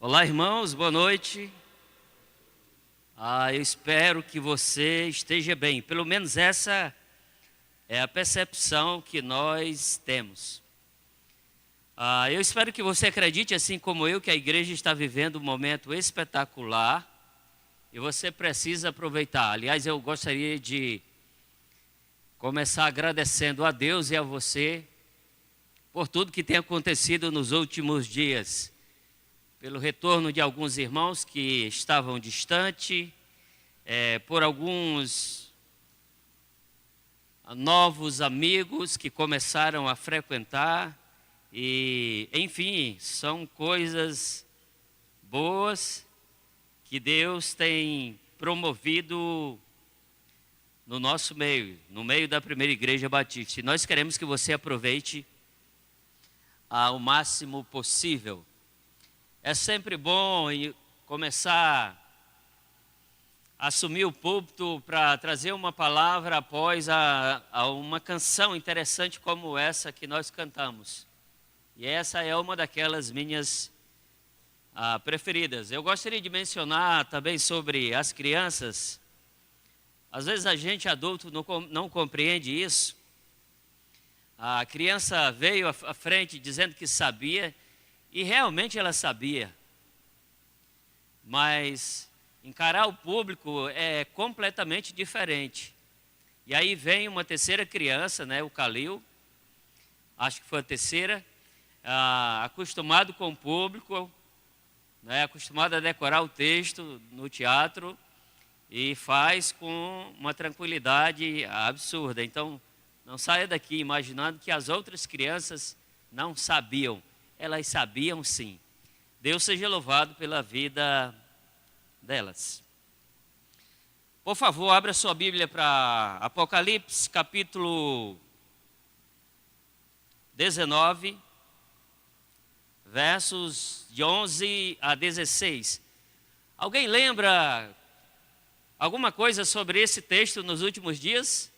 Olá, irmãos, boa noite. Eu espero que você esteja bem. Pelo menos essa é a percepção que nós temos. Eu espero que você acredite, assim como eu, que a igreja está vivendo um momento espetacular e você precisa aproveitar. Aliás, eu gostaria de começar agradecendo a Deus e a você por tudo que tem acontecido nos últimos dias. Pelo retorno de alguns irmãos que estavam distantes, por alguns novos amigos que começaram a frequentar, e enfim, são coisas boas que Deus tem promovido no nosso meio, no meio da Primeira Igreja Batista. E nós queremos que você aproveite ao máximo possível. É sempre bom começar a assumir o púlpito para trazer uma palavra após uma canção interessante como essa que nós cantamos. E essa é uma daquelas minhas preferidas. Eu gostaria de mencionar também sobre as crianças. Às vezes a gente adulto não compreende isso. A criança veio à frente dizendo que sabia. E realmente ela sabia, mas encarar o público é completamente diferente. E aí vem uma terceira criança, o Calil, acho que foi a terceira, acostumado com o público, acostumado a decorar o texto no teatro e faz com uma tranquilidade absurda. Então, não saia daqui imaginando que as outras crianças não sabiam. Elas sabiam sim. Deus seja louvado pela vida delas. Por favor, abra sua Bíblia para Apocalipse, capítulo 19, versos de 11 a 16. Alguém lembra alguma coisa sobre esse texto nos últimos dias?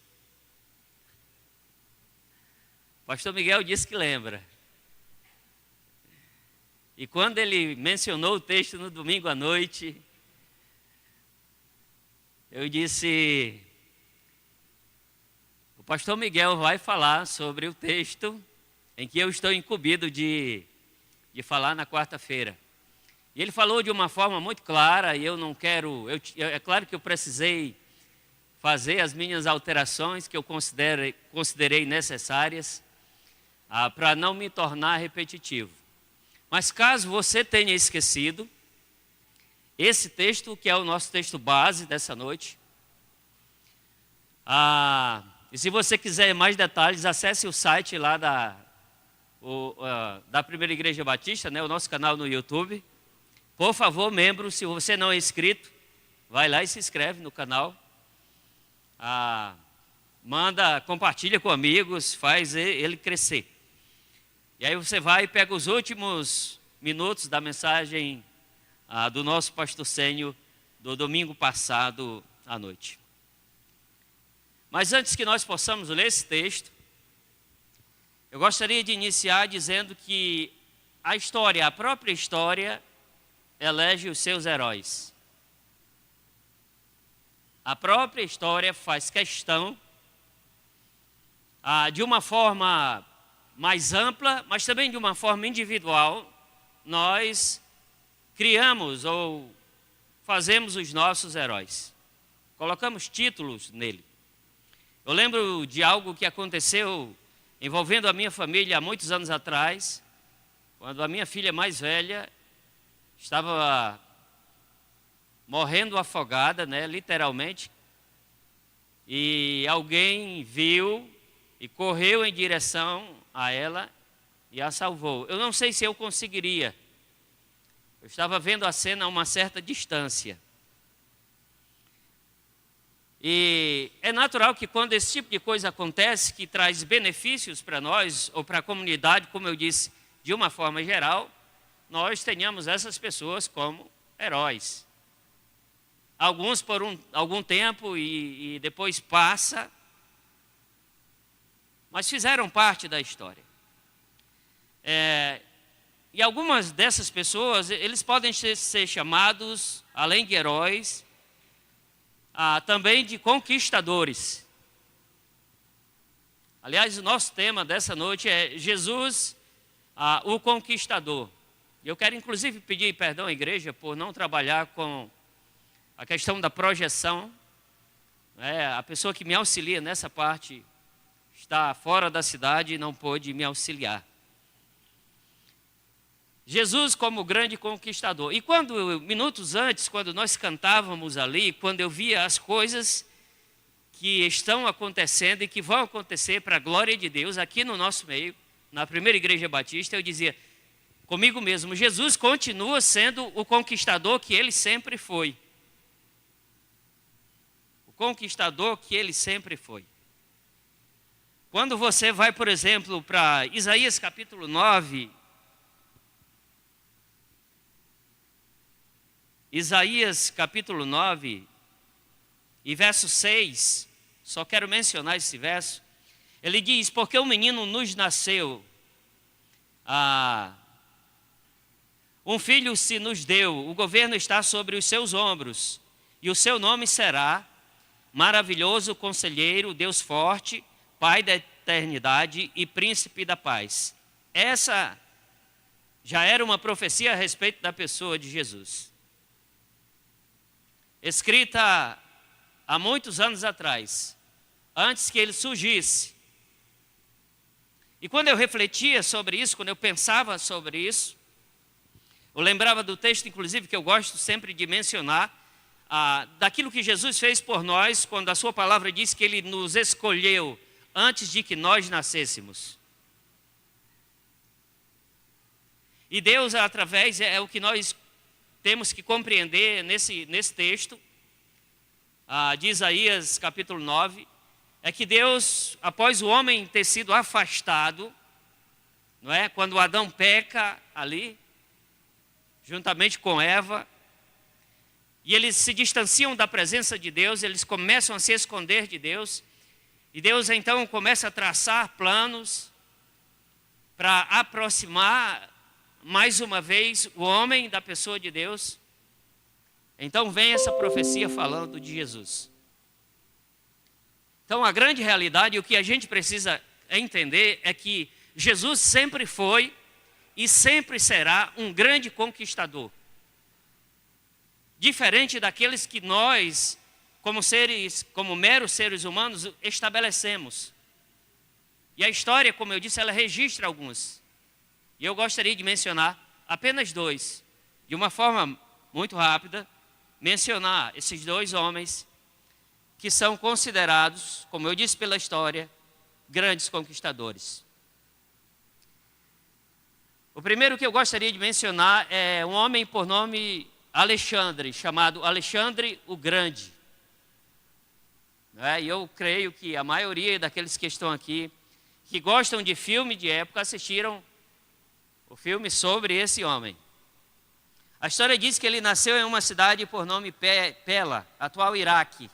Pastor Miguel disse que lembra. E quando ele mencionou o texto no domingo à noite, eu disse, o pastor Miguel vai falar sobre o texto em que eu estou incumbido de falar na quarta-feira. E ele falou de uma forma muito clara, e eu não quero, é claro que eu precisei fazer as minhas alterações que eu considerei necessárias para não me tornar repetitivo. Mas caso você tenha esquecido, esse texto, que é o nosso texto base dessa noite, e se você quiser mais detalhes, acesse o site lá da Primeira Igreja Batista, o nosso canal no YouTube. Por favor, membro, se você não é inscrito, vai lá e se inscreve no canal. Compartilha com amigos, faz ele crescer. E aí você vai e pega os últimos minutos da mensagem do nosso pastor Sênio do domingo passado à noite. Mas antes que nós possamos ler esse texto, eu gostaria de iniciar dizendo que a própria história, elege os seus heróis. A própria história faz questão de uma forma mais ampla, mas também de uma forma individual, nós criamos ou fazemos os nossos heróis. Colocamos títulos nele. Eu lembro de algo que aconteceu envolvendo a minha família há muitos anos atrás, quando a minha filha mais velha estava morrendo afogada, literalmente, e alguém viu e correu em direção a ela e a salvou. Eu não sei se eu conseguiria. Eu estava vendo a cena a uma certa distância. E é natural que quando esse tipo de coisa acontece, que traz benefícios para nós ou para a comunidade, como eu disse, de uma forma geral, nós tenhamos essas pessoas como heróis. Alguns por algum tempo e depois passa, mas fizeram parte da história. E algumas dessas pessoas, eles podem ser chamados, além de heróis, também de conquistadores. Aliás, o nosso tema dessa noite é Jesus, o conquistador. Eu quero inclusive pedir perdão à igreja por não trabalhar com a questão da projeção. A pessoa que me auxilia nessa parte está fora da cidade e não pôde me auxiliar. Jesus como grande conquistador. E minutos antes, quando nós cantávamos ali, quando eu via as coisas que estão acontecendo e que vão acontecer para a glória de Deus aqui no nosso meio, na primeira igreja batista, eu dizia comigo mesmo, Jesus continua sendo o conquistador que ele sempre foi. O conquistador que ele sempre foi. Quando você vai, por exemplo, para Isaías capítulo 9, Isaías capítulo 9 e verso 6, só quero mencionar esse verso. Ele diz, porque um menino nos nasceu, um filho se nos deu, o governo está sobre os seus ombros, e o seu nome será Maravilhoso Conselheiro, Deus Forte, Pai da Eternidade e Príncipe da Paz. Essa já era uma profecia a respeito da pessoa de Jesus, escrita há muitos anos atrás, antes que ele surgisse. E quando eu refletia sobre isso, quando eu pensava sobre isso, eu lembrava do texto, inclusive, que eu gosto sempre de mencionar, daquilo que Jesus fez por nós, quando a sua palavra diz que ele nos escolheu antes de que nós nascêssemos. E Deus, através, é o que nós temos que compreender nesse texto de Isaías capítulo 9, é que Deus, após o homem ter sido afastado, não é? Quando Adão peca ali, juntamente com Eva, e eles se distanciam da presença de Deus, eles começam a se esconder de Deus, e Deus então começa a traçar planos para aproximar mais uma vez o homem da pessoa de Deus. Então vem essa profecia falando de Jesus. Então a grande realidade, o que a gente precisa entender é que Jesus sempre foi e sempre será um grande conquistador. Diferente daqueles que nós, como meros seres humanos, estabelecemos. E a história, como eu disse, ela registra alguns. E eu gostaria de mencionar apenas dois, de uma forma muito rápida, mencionar esses dois homens que são considerados, como eu disse pela história, grandes conquistadores. O primeiro que eu gostaria de mencionar é um homem por nome Alexandre, chamado Alexandre o Grande. E eu creio que a maioria daqueles que estão aqui, que gostam de filme de época, assistiram o filme sobre esse homem. A história diz que ele nasceu em uma cidade por nome Pela, atual Iraque,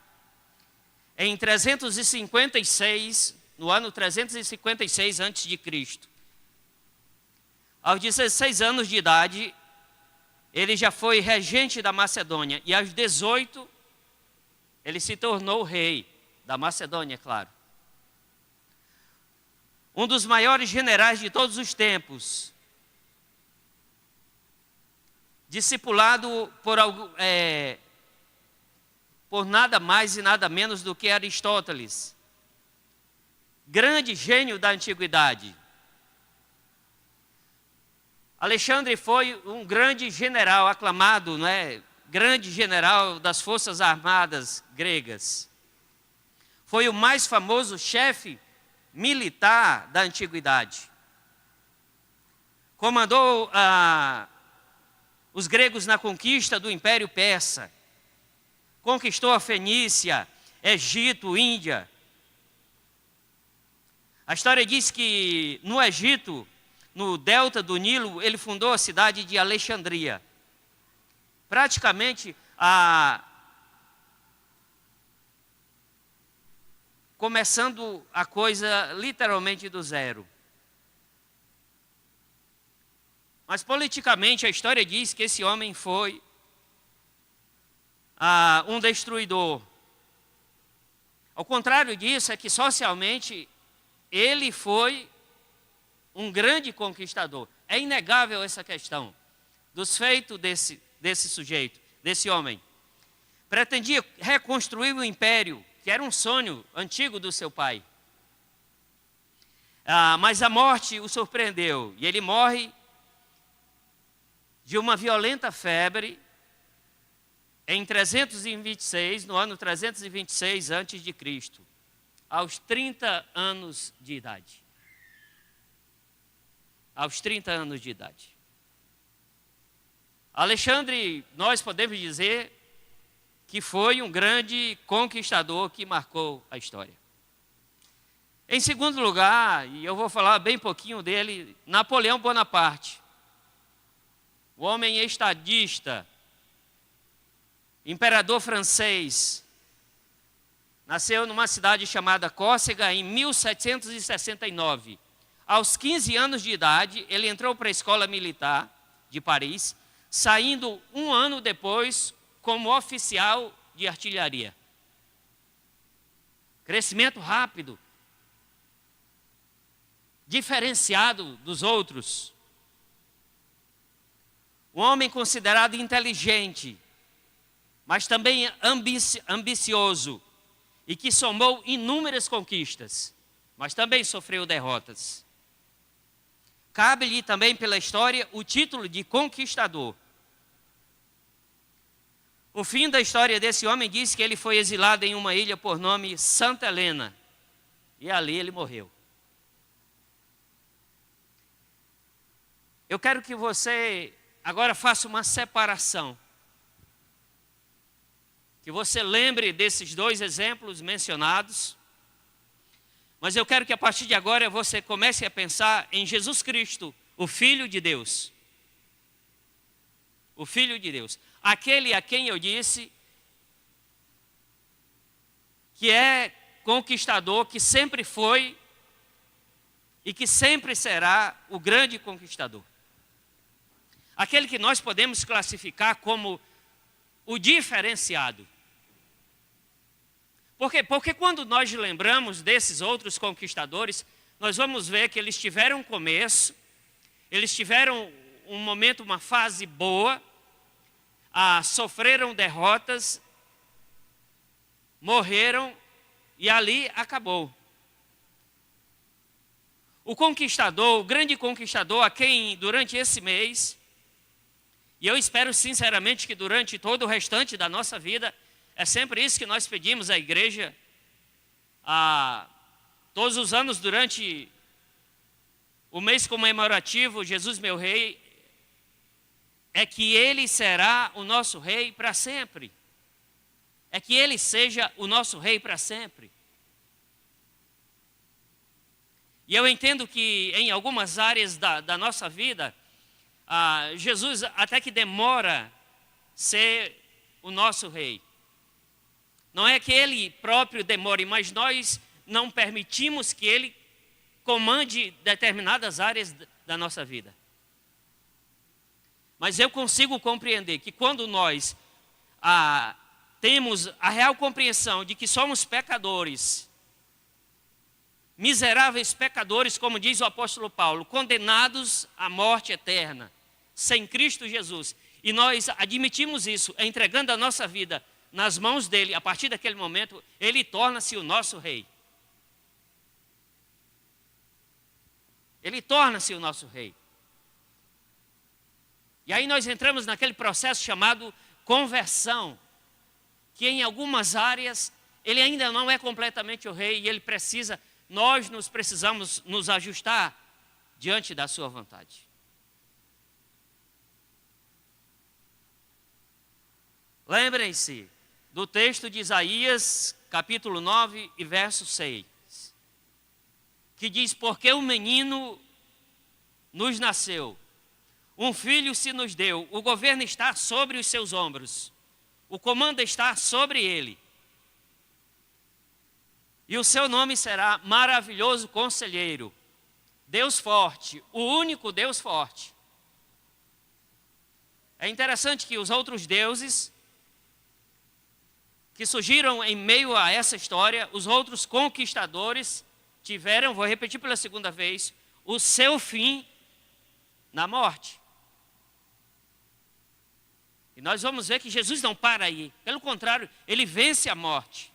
em 356, no ano 356 a.C. Aos 16 anos de idade, ele já foi regente da Macedônia, e aos 18, ele se tornou rei da Macedônia, claro. Um dos maiores generais de todos os tempos, discipulado por nada mais e nada menos do que Aristóteles, grande gênio da antiguidade. Alexandre foi um grande general, aclamado, não é? Grande general das forças armadas gregas. Foi o mais famoso chefe militar da antiguidade. Comandou os gregos na conquista do Império Persa. Conquistou a Fenícia, Egito, Índia. A história diz que no Egito, no delta do Nilo, ele fundou a cidade de Alexandria. Praticamente começando a coisa literalmente do zero. Mas politicamente a história diz que esse homem foi um destruidor. Ao contrário disso, é que socialmente ele foi um grande conquistador. É inegável essa questão dos feitos desse sujeito, desse homem. Pretendia reconstruir o império, que era um sonho antigo do seu pai. Mas a morte o surpreendeu e ele morre de uma violenta febre em 326, no ano 326 a.C., aos 30 anos de idade. Aos 30 anos de idade. Alexandre, nós podemos dizer que foi um grande conquistador que marcou a história. Em segundo lugar, e eu vou falar bem pouquinho dele, Napoleão Bonaparte. O homem estadista, imperador francês, nasceu numa cidade chamada Córcega em 1769. Aos 15 anos de idade, ele entrou para a escola militar de Paris, saindo um ano depois como oficial de artilharia. Crescimento rápido, diferenciado dos outros. Um homem considerado inteligente, mas também ambicioso, e que somou inúmeras conquistas, mas também sofreu derrotas. Cabe-lhe também pela história o título de conquistador. O fim da história desse homem diz que ele foi exilado em uma ilha por nome Santa Helena, e ali ele morreu. Eu quero que você agora faça uma separação. Que você lembre desses dois exemplos mencionados. Mas eu quero que a partir de agora você comece a pensar em Jesus Cristo, o Filho de Deus. O Filho de Deus. Aquele a quem eu disse que é conquistador, que sempre foi e que sempre será o grande conquistador. Aquele que nós podemos classificar como o diferenciado. Por quê? Porque quando nós lembramos desses outros conquistadores, nós vamos ver que eles tiveram um começo, eles tiveram um momento, uma fase boa, sofreram derrotas, morreram e ali acabou. O conquistador, o grande conquistador a quem durante esse mês, e eu espero sinceramente que durante todo o restante da nossa vida, é sempre isso que nós pedimos à igreja, todos os anos durante o mês comemorativo, Jesus meu Rei, é que Ele será o nosso Rei para sempre. É que Ele seja o nosso Rei para sempre. E eu entendo que em algumas áreas da nossa vida, Jesus até que demora ser o nosso Rei. Não é que Ele próprio demore, mas nós não permitimos que Ele comande determinadas áreas da nossa vida. Mas eu consigo compreender que quando nós temos a real compreensão de que somos pecadores, miseráveis pecadores, como diz o apóstolo Paulo, condenados à morte eterna, sem Cristo Jesus, e nós admitimos isso, entregando a nossa vida nas mãos dele, a partir daquele momento, ele torna-se o nosso Rei. Ele torna-se o nosso Rei. E aí nós entramos naquele processo chamado conversão, que em algumas áreas ele ainda não é completamente o Rei e nós precisamos nos ajustar diante da sua vontade. Lembrem-se do texto de Isaías, capítulo 9 e verso 6, que diz: porque um menino nos nasceu, um filho se nos deu, o governo está sobre os seus ombros, o comando está sobre ele. E o seu nome será Maravilhoso Conselheiro, Deus Forte, o único Deus Forte, É interessante que os outros deuses que surgiram em meio a essa história, os outros conquistadores tiveram, vou repetir pela segunda vez, o seu fim na morte. E nós vamos ver que Jesus não para aí. Pelo contrário, ele vence a morte.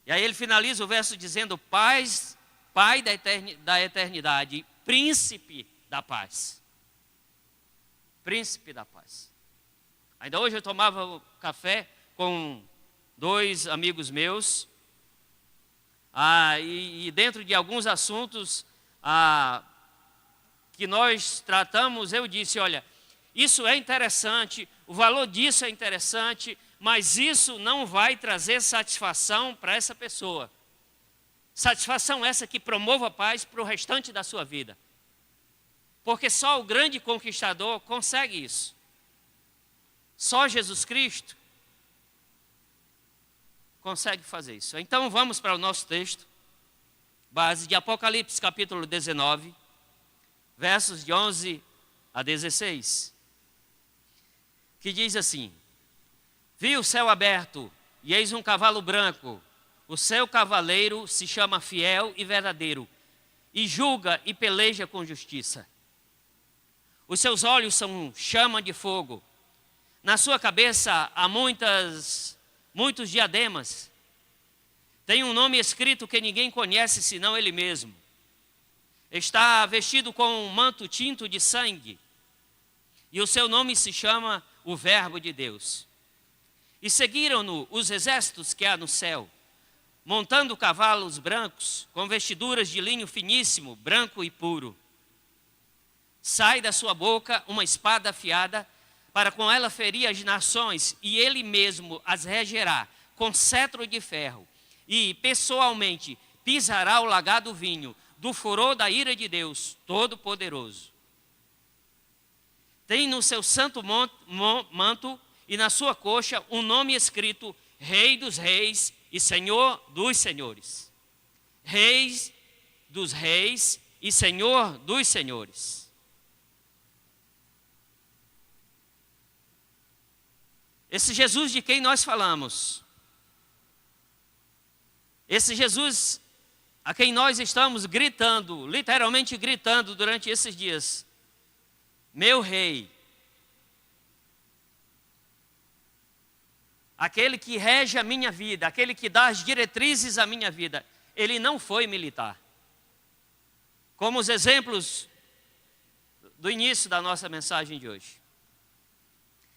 E aí ele finaliza o verso dizendo: Pai da eternidade, príncipe da paz. Príncipe da paz. Ainda hoje eu tomava café com 2 amigos meus. E dentro de alguns assuntos que nós tratamos, eu disse: olha, isso é interessante, o valor disso é interessante, mas isso não vai trazer satisfação para essa pessoa. Satisfação essa que promova a paz para o restante da sua vida. Porque só o grande conquistador consegue isso. Só Jesus Cristo consegue fazer isso. Então vamos para o nosso texto, base de Apocalipse capítulo 19, versos de 11 a 16. Que diz assim: Vi o céu aberto, e eis um cavalo branco. O seu cavaleiro se chama Fiel e Verdadeiro, e julga e peleja com justiça. Os seus olhos são chama de fogo. Na sua cabeça há muitos diademas. Tem um nome escrito que ninguém conhece senão ele mesmo. Está vestido com um manto tinto de sangue. E o seu nome se chama o Verbo de Deus. E seguiram-no os exércitos que há no céu, montando cavalos brancos, com vestiduras de linho finíssimo, branco e puro. Sai da sua boca uma espada afiada, para com ela ferir as nações, e ele mesmo as regerá com cetro de ferro, e pessoalmente pisará o lagar do vinho, do furor da ira de Deus Todo-Poderoso. Tem no seu santo manto e na sua coxa um nome escrito: Rei dos Reis e Senhor dos Senhores. Reis dos Reis e Senhor dos Senhores. Esse Jesus de quem nós falamos, esse Jesus a quem nós estamos gritando, literalmente gritando durante esses dias: meu Rei, aquele que rege a minha vida, aquele que dá as diretrizes à minha vida, ele não foi militar. Como os exemplos do início da nossa mensagem de hoje.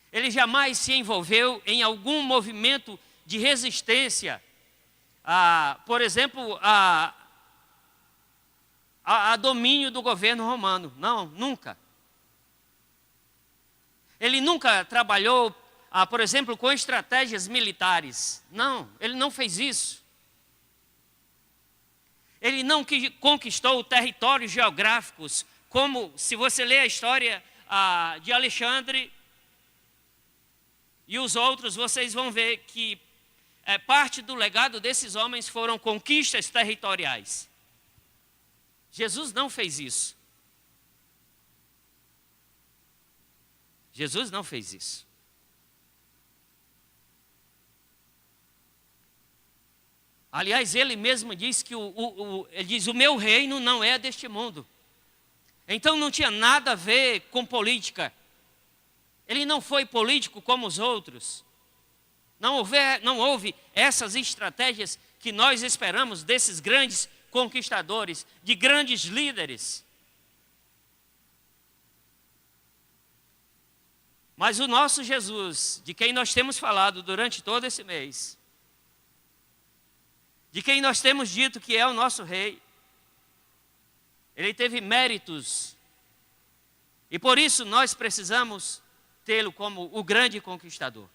Ele jamais se envolveu em algum movimento de resistência, por exemplo, a domínio do governo romano. Não, nunca. Ele nunca trabalhou, por exemplo, com estratégias militares. Não, ele não fez isso. Ele não conquistou territórios geográficos, como se você ler a história de Alexandre e os outros, vocês vão ver que parte do legado desses homens foram conquistas territoriais. Jesus não fez isso. Jesus não fez isso. Aliás, ele mesmo diz que ele diz: o meu reino não é deste mundo. Então não tinha nada a ver com política. Ele não foi político como os outros. Não houve essas estratégias que nós esperamos desses grandes conquistadores, de grandes líderes. Mas o nosso Jesus, de quem nós temos falado durante todo esse mês, de quem nós temos dito que é o nosso Rei, ele teve méritos, e por isso nós precisamos tê-lo como o grande conquistador.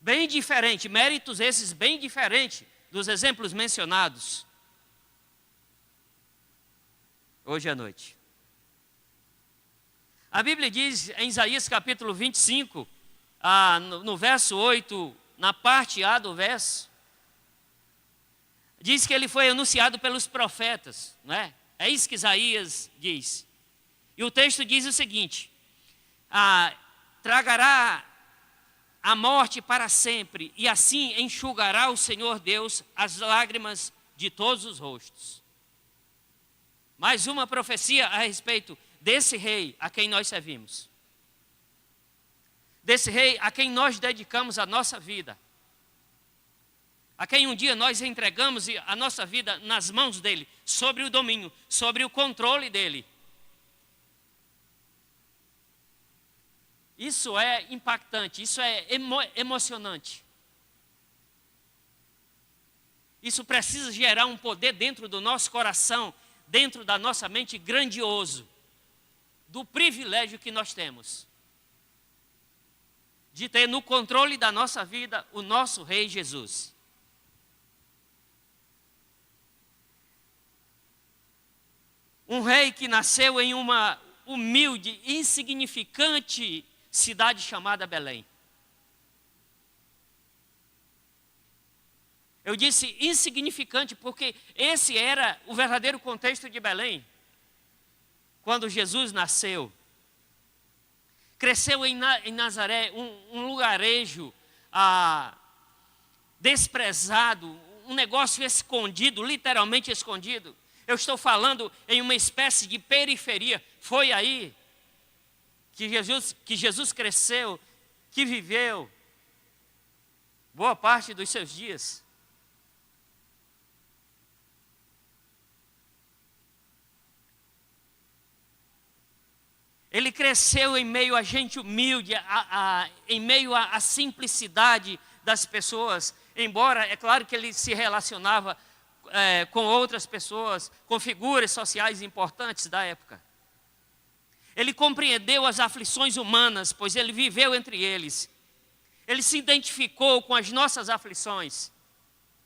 Bem diferente, méritos esses bem diferentes dos exemplos mencionados hoje à noite. A Bíblia diz em Isaías capítulo 25, no verso 8, na parte A do verso, diz que ele foi anunciado pelos profetas, não é? É isso que Isaías diz. E o texto diz o seguinte: tragará a morte para sempre, e assim enxugará o Senhor Deus as lágrimas de todos os rostos. Mais uma profecia a respeito desse rei a quem nós servimos. Desse rei a quem nós dedicamos a nossa vida. A quem um dia nós entregamos a nossa vida nas mãos dele, sobre o domínio, sobre o controle dele. Isso é impactante, isso é emocionante. Isso precisa gerar um poder dentro do nosso coração, dentro da nossa mente, grandioso, do privilégio que nós temos de ter no controle da nossa vida o nosso Rei Jesus. Um rei que nasceu em uma humilde, insignificante cidade chamada Belém. Eu disse insignificante porque esse era o verdadeiro contexto de Belém. Quando Jesus nasceu, cresceu em Nazaré, um lugarejo desprezado, um negócio escondido, literalmente escondido. Eu estou falando em uma espécie de periferia. Foi aí que Jesus cresceu, que viveu boa parte dos seus dias. Ele cresceu em meio a gente humilde, em meio à simplicidade das pessoas. Embora, é claro que ele se relacionava com outras pessoas, com figuras sociais importantes da época. Ele compreendeu as aflições humanas, pois ele viveu entre eles. Ele se identificou com as nossas aflições.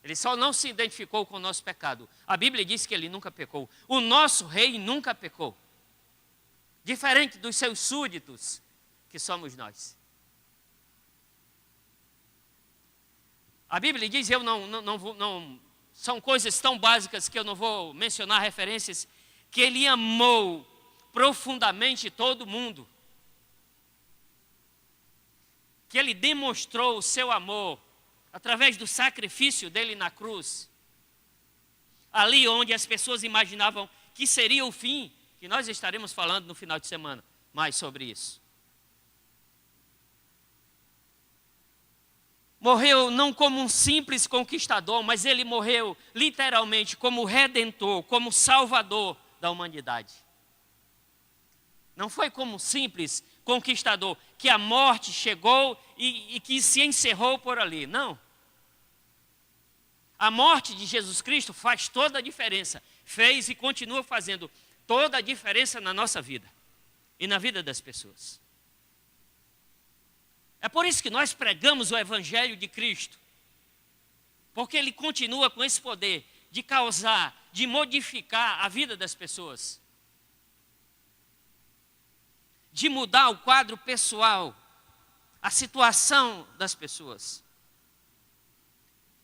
Ele só não se identificou com o nosso pecado. A Bíblia diz que ele nunca pecou. O nosso rei nunca pecou. Diferente dos seus súditos, que somos nós. A Bíblia diz, são coisas tão básicas que eu não vou mencionar referências, que ele amou profundamente todo mundo. Que ele demonstrou o seu amor através do sacrifício dele na cruz. Ali onde as pessoas imaginavam que seria o fim, que nós estaremos falando no final de semana mais sobre isso. Morreu não como um simples conquistador, mas ele morreu literalmente como redentor, como salvador da humanidade. Não foi como um simples conquistador, que a morte chegou e que se encerrou por ali. Não. A morte de Jesus Cristo faz toda a diferença. Fez e continua fazendo toda a diferença na nossa vida e na vida das pessoas. É por isso que nós pregamos o Evangelho de Cristo. Porque ele continua com esse poder de causar, de modificar a vida das pessoas. De mudar o quadro pessoal, a situação das pessoas.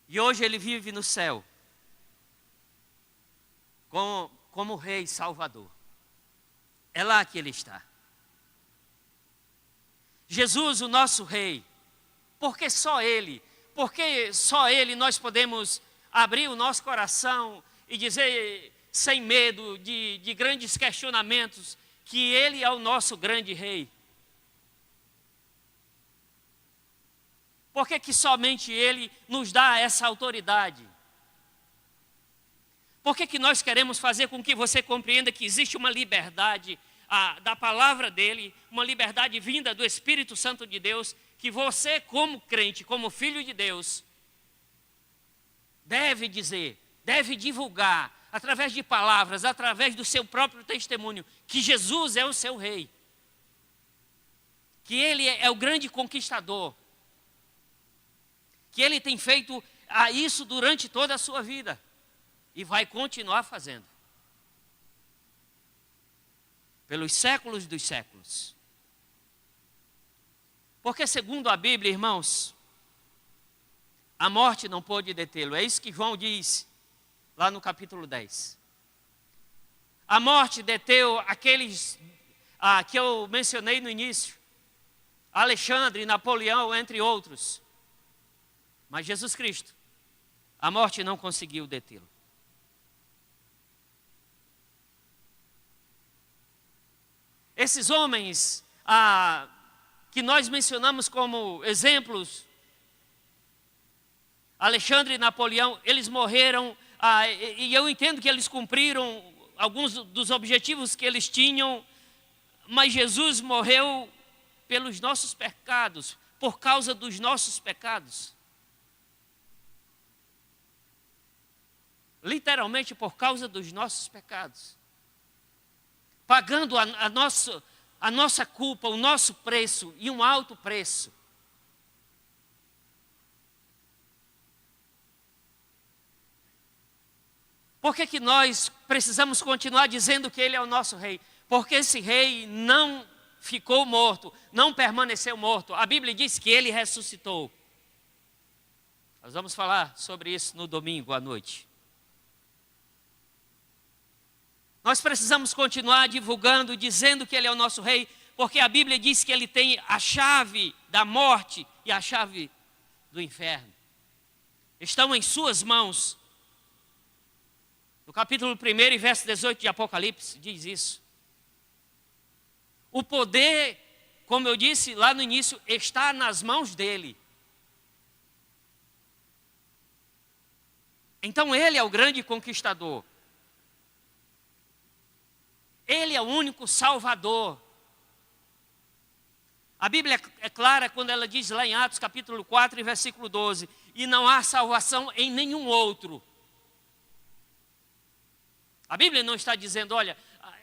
E hoje ele vive no céu, como Rei Salvador. É lá que ele está. Jesus, o nosso Rei, porque só Ele nós podemos abrir o nosso coração e dizer, sem medo de grandes questionamentos, que Ele é o nosso grande Rei. Por que somente Ele nos dá essa autoridade? Por que nós queremos fazer com que você compreenda que existe uma liberdade da palavra dEle, uma liberdade vinda do Espírito Santo de Deus, que você como crente, como filho de Deus, deve dizer, deve divulgar, através de palavras, através do seu próprio testemunho, que Jesus é o seu Rei. Que Ele é o grande conquistador. Que Ele tem feito isso durante toda a sua vida. E vai continuar fazendo. Pelos séculos dos séculos. Porque segundo a Bíblia, irmãos, a morte não pôde detê-lo. É isso que João diz lá no capítulo 10. A morte deteu que eu mencionei no início. Alexandre, Napoleão, entre outros. Mas Jesus Cristo, a morte não conseguiu detê-lo. Esses homens que nós mencionamos como exemplos, Alexandre e Napoleão, eles morreram, e eu entendo que eles cumpriram alguns dos objetivos que eles tinham, mas Jesus morreu pelos nossos pecados, por causa dos nossos pecados. Literalmente por causa dos nossos pecados. Pagando a nossa culpa, o nosso preço, e um alto preço. Por que nós precisamos continuar dizendo que Ele é o nosso rei? Porque esse rei não ficou morto, não permaneceu morto. A Bíblia diz que Ele ressuscitou. Nós vamos falar sobre isso no domingo à noite. Nós precisamos continuar divulgando, dizendo que Ele é o nosso rei, porque a Bíblia diz que Ele tem a chave da morte e a chave do inferno. Estão em suas mãos. No capítulo 1 e verso 18 de Apocalipse, diz isso. O poder, como eu disse lá no início, está nas mãos dEle. Então Ele é o grande conquistador. Ele é o único Salvador. A Bíblia é clara quando ela diz lá em Atos capítulo 4 e versículo 12, e não há salvação em nenhum outro. A Bíblia não está dizendo, olha,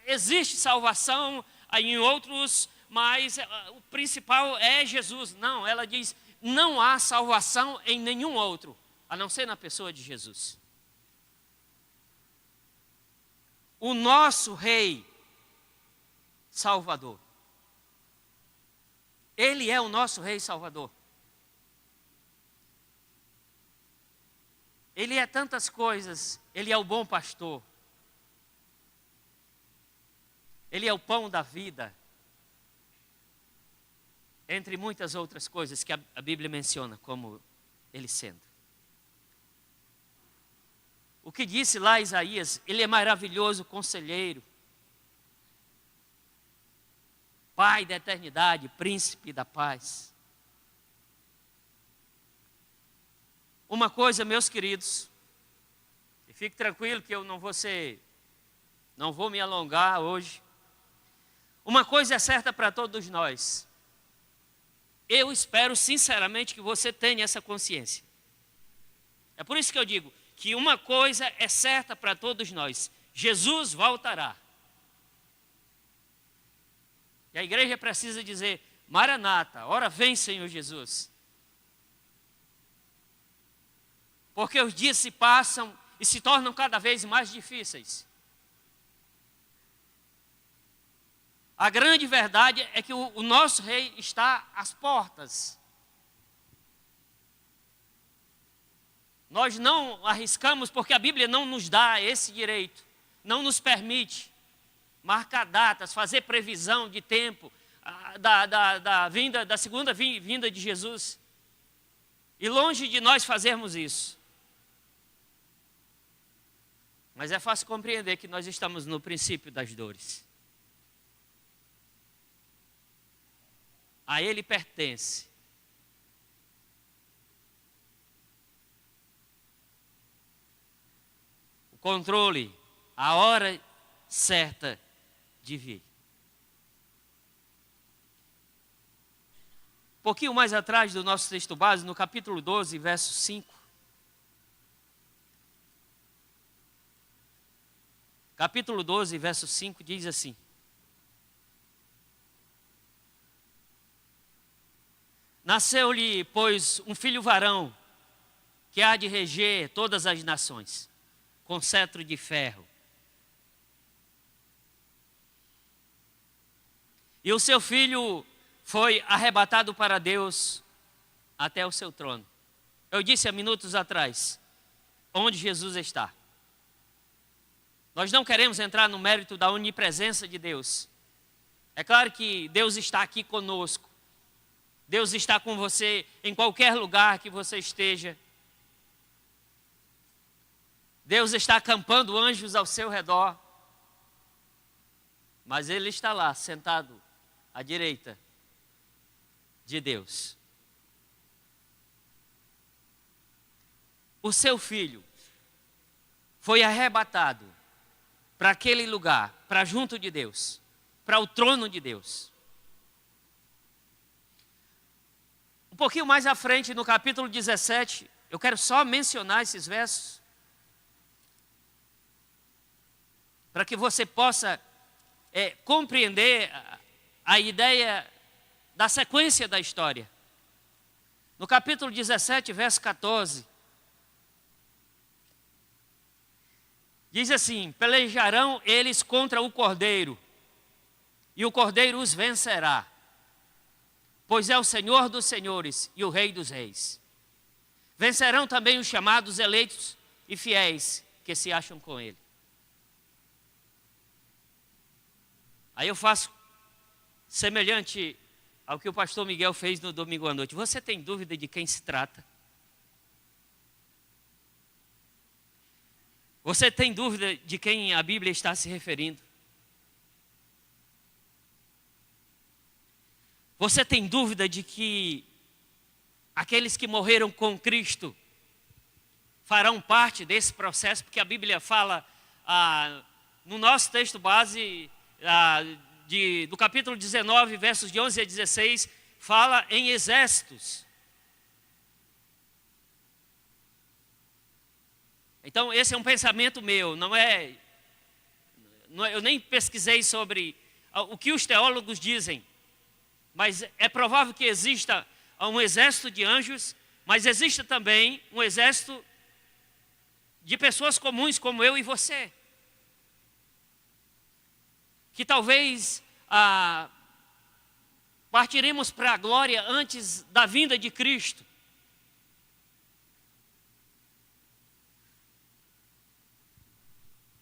existe salvação em outros, mas o principal é Jesus. Não, ela diz, não há salvação em nenhum outro, a não ser na pessoa de Jesus. O nosso Rei Salvador. Ele é o nosso Rei Salvador. Ele é tantas coisas. Ele é o bom pastor. Ele é o pão da vida. Entre muitas outras coisas que a Bíblia menciona como Ele sendo. O que disse lá Isaías, Ele é maravilhoso conselheiro. Pai da eternidade, príncipe da paz. Uma coisa, meus queridos, e fique tranquilo que eu não vou me alongar hoje. Uma coisa é certa para todos nós. Eu espero sinceramente que você tenha essa consciência. É por isso que eu digo que uma coisa é certa para todos nós. Jesus voltará. E a igreja precisa dizer, Maranata, ora vem Senhor Jesus. Porque os dias se passam e se tornam cada vez mais difíceis. A grande verdade é que o nosso rei está às portas. Nós não arriscamos porque a Bíblia não nos dá esse direito, não nos permite marcar datas, fazer previsão de tempo da segunda vinda de Jesus. E longe de nós fazermos isso. Mas é fácil compreender que nós estamos no princípio das dores. A Ele pertence. O controle, a hora certa de vir. Um pouquinho mais atrás do nosso texto base, no capítulo 12, verso 5. Capítulo 12, verso 5 diz assim: Nasceu-lhe, pois, um filho varão, que há de reger todas as nações, com cetro de ferro. E o seu filho foi arrebatado para Deus até o seu trono. Eu disse há minutos atrás, onde Jesus está. Nós não queremos entrar no mérito da onipresença de Deus. É claro que Deus está aqui conosco. Deus está com você em qualquer lugar que você esteja. Deus está acampando anjos ao seu redor. Mas Ele está lá, sentado à direita de Deus. O seu filho foi arrebatado para aquele lugar, para junto de Deus, para o trono de Deus. Um pouquinho mais à frente, no capítulo 17, eu quero só mencionar esses versos, para que você possa compreender a ideia da sequência da história. No capítulo 17, verso 14, diz assim: pelejarão eles contra o Cordeiro, e o Cordeiro os vencerá, pois é o Senhor dos senhores e o Rei dos reis. Vencerão também os chamados eleitos e fiéis que se acham com ele. Aí eu faço semelhante ao que o pastor Miguel fez no domingo à noite. Você tem dúvida de quem se trata? Você tem dúvida de quem a Bíblia está se referindo? Você tem dúvida de que aqueles que morreram com Cristo farão parte desse processo? Porque a Bíblia fala, no nosso texto base, do capítulo 19, versos de 11 a 16, fala em exércitos. Então, esse é um pensamento meu, eu nem pesquisei sobre o que os teólogos dizem, mas é provável que exista um exército de anjos, mas existe também um exército de pessoas comuns como eu e você, que talvez partiremos para a glória antes da vinda de Cristo.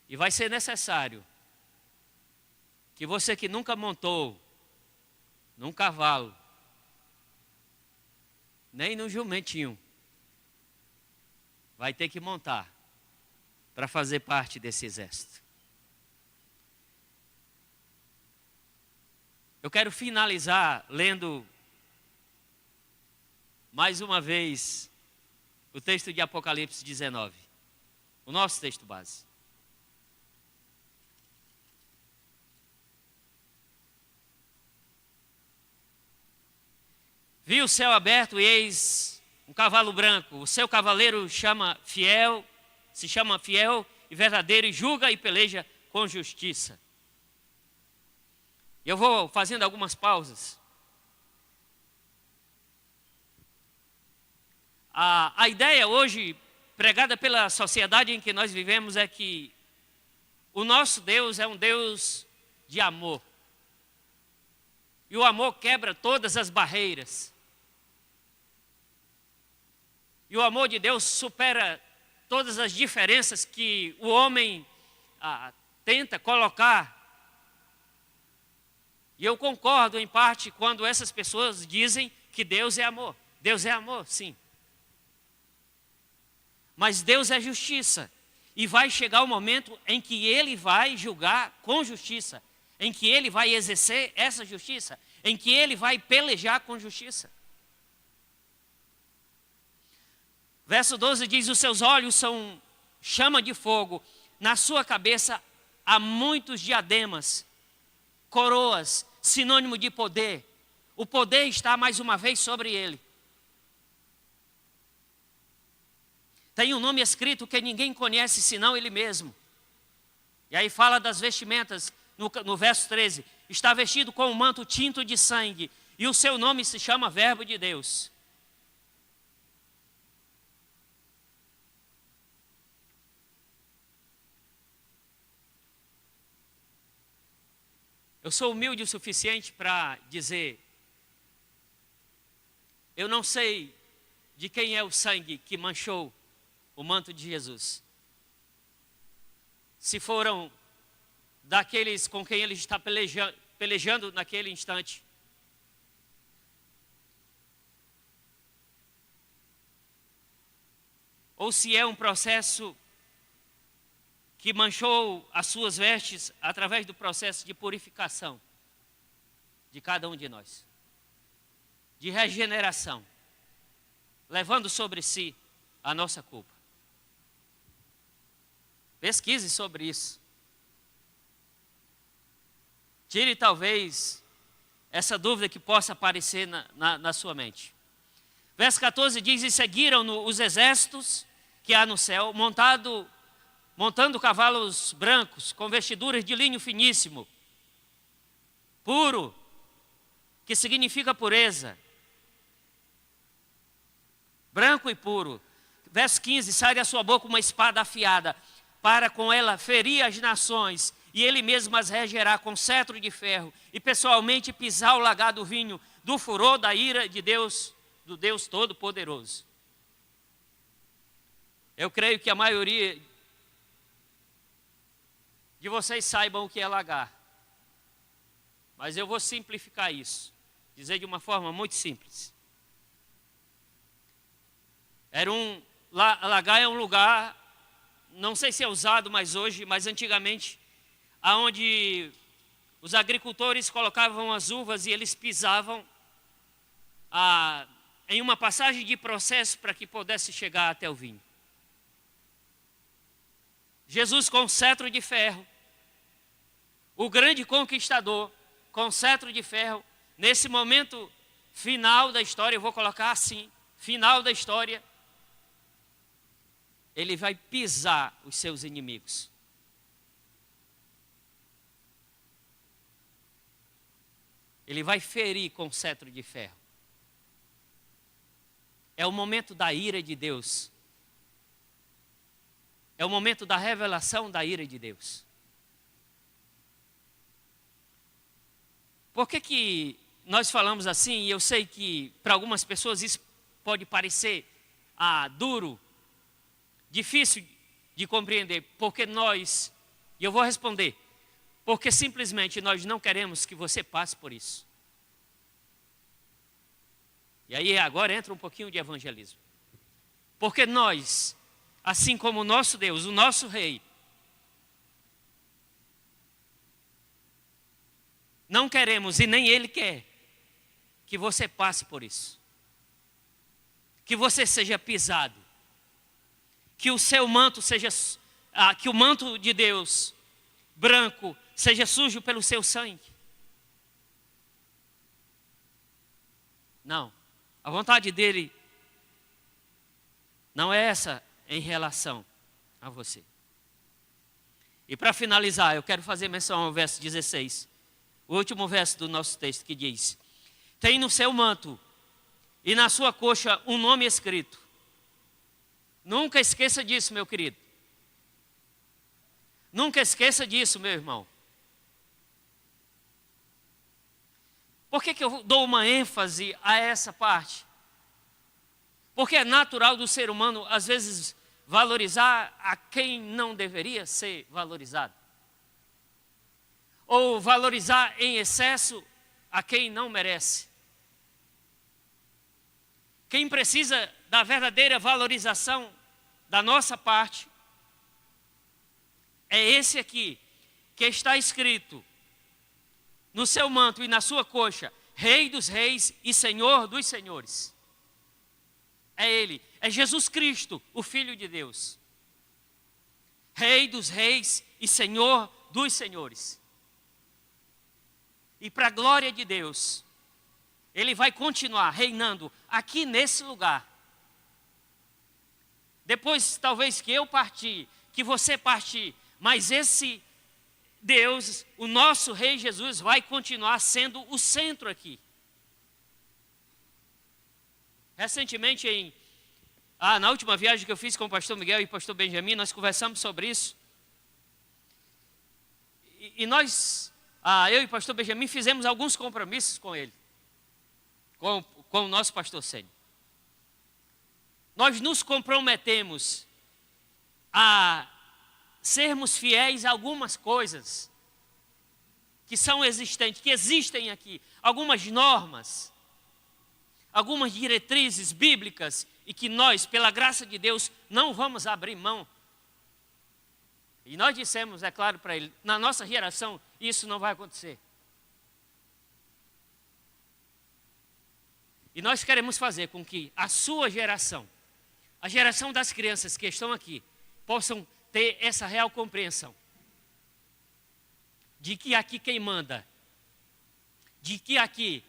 E vai ser necessário que você que nunca montou num cavalo, nem num jumentinho, vai ter que montar para fazer parte desse exército. Eu quero finalizar lendo mais uma vez o texto de Apocalipse 19, o nosso texto base. Vi o céu aberto e eis um cavalo branco. O seu cavaleiro se chama fiel e verdadeiro, e julga e peleja com justiça. Eu vou fazendo algumas pausas. A ideia hoje, pregada pela sociedade em que nós vivemos, é que o nosso Deus é um Deus de amor. E o amor quebra todas as barreiras. E o amor de Deus supera todas as diferenças que o homem tenta colocar. E eu concordo em parte quando essas pessoas dizem que Deus é amor. Deus é amor, sim. Mas Deus é justiça. E vai chegar o momento em que Ele vai julgar com justiça. Em que Ele vai exercer essa justiça. Em que Ele vai pelejar com justiça. Verso 12 diz: os seus olhos são chama de fogo. Na sua cabeça há muitos diademas, coroas, sinônimo de poder. O poder está mais uma vez sobre ele. Tem um nome escrito que ninguém conhece senão ele mesmo. E aí fala das vestimentas, no verso 13. Está vestido com um manto tinto de sangue, e o seu nome se chama Verbo de Deus. Eu sou humilde o suficiente para dizer, eu não sei de quem é o sangue que manchou o manto de Jesus. Se foram daqueles com quem ele está pelejando naquele instante. Ou se é um processo que manchou as suas vestes através do processo de purificação de cada um de nós, de regeneração, levando sobre si a nossa culpa. Pesquise sobre isso. Tire talvez essa dúvida que possa aparecer na sua mente. Verso 14 diz: e seguiram-no os exércitos que há no céu, montando cavalos brancos, com vestiduras de linho finíssimo, puro, que significa pureza, branco e puro. Verso 15: sai da sua boca uma espada afiada, para com ela ferir as nações, e ele mesmo as regerá com cetro de ferro, e pessoalmente pisar o lagar do vinho, do furor da ira de Deus, do Deus Todo-Poderoso. Eu creio que a maioria de vocês saibam o que é lagar. Mas eu vou simplificar isso, dizer de uma forma muito simples. Lagar é um lugar, não sei se é usado mais hoje, mas antigamente, aonde os agricultores colocavam as uvas e eles pisavam em uma passagem de processo para que pudesse chegar até o vinho. Jesus com cetro de ferro, o grande conquistador, com cetro de ferro, nesse momento final da história, eu vou colocar assim, final da história, ele vai pisar os seus inimigos. Ele vai ferir com cetro de ferro. É o momento da ira de Deus. É o momento da revelação da ira de Deus. Por que nós falamos assim? E eu sei que para algumas pessoas isso pode parecer duro, difícil de compreender. Porque e eu vou responder, porque simplesmente nós não queremos que você passe por isso. E aí agora entra um pouquinho de evangelismo. Porque nós, assim como o nosso Deus, o nosso Rei, não queremos, e nem Ele quer, que você passe por isso. Que você seja pisado. Que o seu manto seja, que o manto de Deus, branco, seja sujo pelo seu sangue. Não. A vontade dele não é essa em relação a você. E para finalizar, eu quero fazer menção ao verso 16. O último verso do nosso texto que diz: tem no seu manto e na sua coxa um nome escrito. Nunca esqueça disso, meu querido. Nunca esqueça disso, meu irmão. Por que eu dou uma ênfase a essa parte? Porque é natural do ser humano, às vezes, valorizar a quem não deveria ser valorizado. Ou valorizar em excesso a quem não merece. Quem precisa da verdadeira valorização da nossa parte é esse aqui, que está escrito no seu manto e na sua coxa: Rei dos Reis e Senhor dos Senhores. É Ele, é Jesus Cristo, o Filho de Deus. Rei dos Reis e Senhor dos Senhores. E para a glória de Deus, Ele vai continuar reinando aqui nesse lugar. Depois, talvez que eu partir, que você partir, mas esse Deus, o nosso Rei Jesus, vai continuar sendo o centro aqui. Recentemente, na última viagem que eu fiz com o pastor Miguel e o pastor Benjamin, nós conversamos sobre isso. E nós, eu e o pastor Benjamin, fizemos alguns compromissos com ele, com o nosso pastor Sênio. Nós nos comprometemos a sermos fiéis a algumas coisas que são existentes, que existem aqui, algumas normas, algumas diretrizes bíblicas e que nós, pela graça de Deus, não vamos abrir mão. E nós dissemos, é claro para ele, na nossa geração isso não vai acontecer. E nós queremos fazer com que a sua geração, a geração das crianças que estão aqui, possam ter essa real compreensão de que aqui quem manda, de que aqui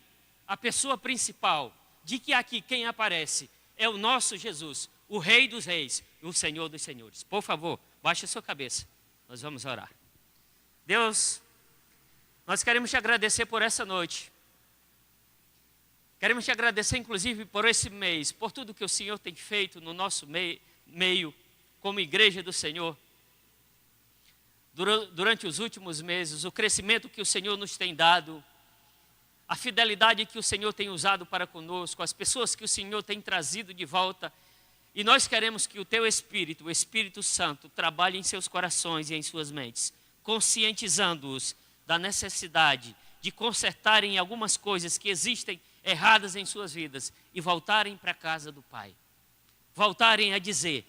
a pessoa principal, de que aqui quem aparece é o nosso Jesus, o Rei dos Reis e o Senhor dos Senhores. Por favor, baixe a sua cabeça, nós vamos orar. Deus, nós queremos te agradecer por essa noite. Queremos te agradecer, inclusive, por esse mês, por tudo que o Senhor tem feito no nosso meio, como igreja do Senhor. Durante os últimos meses, o crescimento que o Senhor nos tem dado, a fidelidade que o Senhor tem usado para conosco, as pessoas que o Senhor tem trazido de volta. E nós queremos que o teu Espírito, o Espírito Santo, trabalhe em seus corações e em suas mentes, conscientizando-os da necessidade de consertarem algumas coisas que existem erradas em suas vidas e voltarem para a casa do Pai. Voltarem a dizer,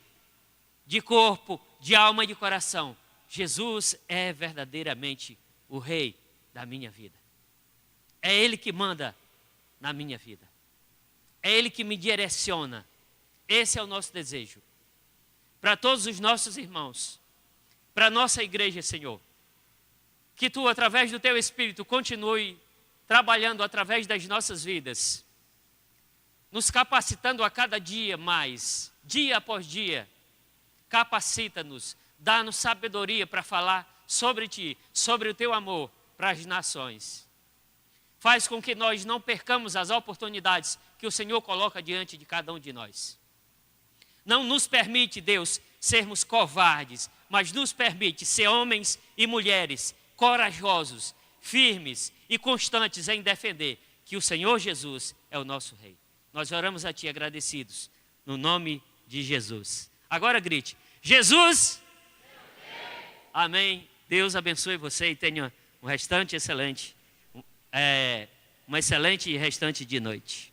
de corpo, de alma e de coração, Jesus é verdadeiramente o Rei da minha vida. É Ele que manda na minha vida. É Ele que me direciona. Esse é o nosso desejo. Para todos os nossos irmãos, para a nossa igreja, Senhor, que Tu, através do Teu Espírito, continue trabalhando através das nossas vidas, nos capacitando a cada dia mais, dia após dia. Capacita-nos, dá-nos sabedoria para falar sobre Ti, sobre o Teu amor para as nações. Faz com que nós não percamos as oportunidades que o Senhor coloca diante de cada um de nós. Não nos permite, Deus, sermos covardes, mas nos permite ser homens e mulheres corajosos, firmes e constantes em defender que o Senhor Jesus é o nosso Rei. Nós oramos a Ti agradecidos, no nome de Jesus. Agora grite, Jesus! Amém. Deus abençoe você e tenha um restante excelente, uma excelente restante de noite.